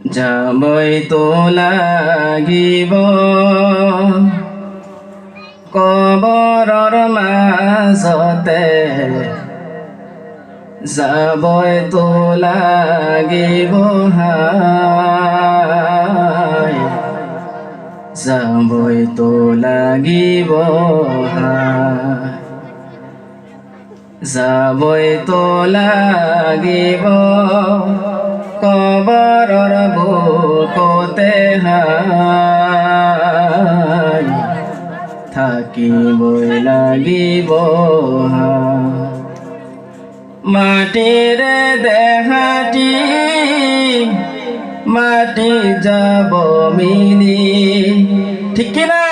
যাবই তো লাগিব কবৰৰ মাজতে, যাবই তো লাগিব হায়, যাবই তো লাগিব হায়, যাবই তো লাগিব কবৰৰ বুকতে হায়, থাকিবই লাগিব হায়। মাটিৰে দেহাটি মাটি যাব মিলি, ঠিক না?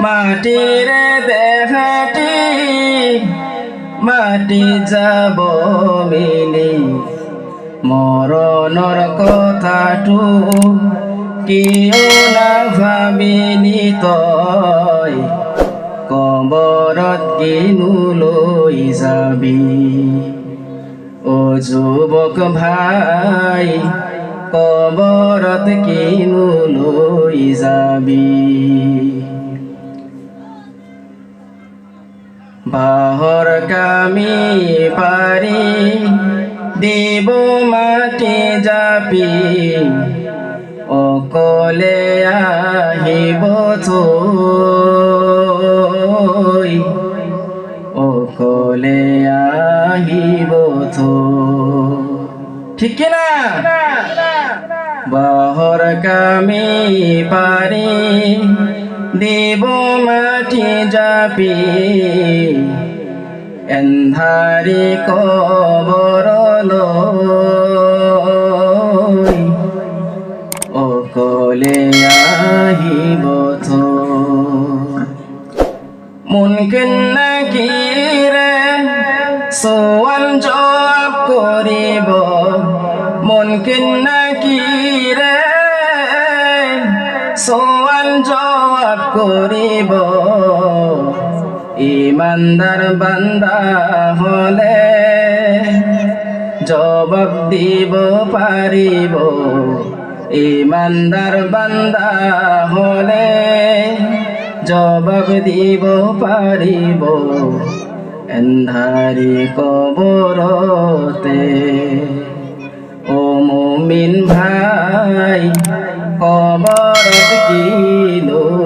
মাটিৰে দেহাটি মাটি যাব মিলি, মৰণৰ কথাটো কিয় নাভাবিলি তই, কবৰত কিনো লৈ যাবি। ও যুৱক ভাই, কবৰত কিনো লৈ যাবি। বাঁহৰ কামি পাৰি দিব মাটি জাপি, অকলে আহিব থৈ, অকলে আহিব থৈ, ঠিক না? বাঁহৰ কামি পাৰি দিব মাটি জাপি, এন্ধাৰী কবৰলৈ অকলে আহিব থৈ। মুনকিন নাকিৰে সোৱাল জবাব কৰিব, মুনকিন নাকিৰে সোৱাল জবাব কৰিব, ইমানদাৰ বান্দা হলে জবাব দিব পাৰিব, ইমানদাৰ বান্দা হলে জবাব দিব পাৰিব, এন্ধাৰী কবৰতে। ও মুমিন ভাই, কবৰত কি লৈ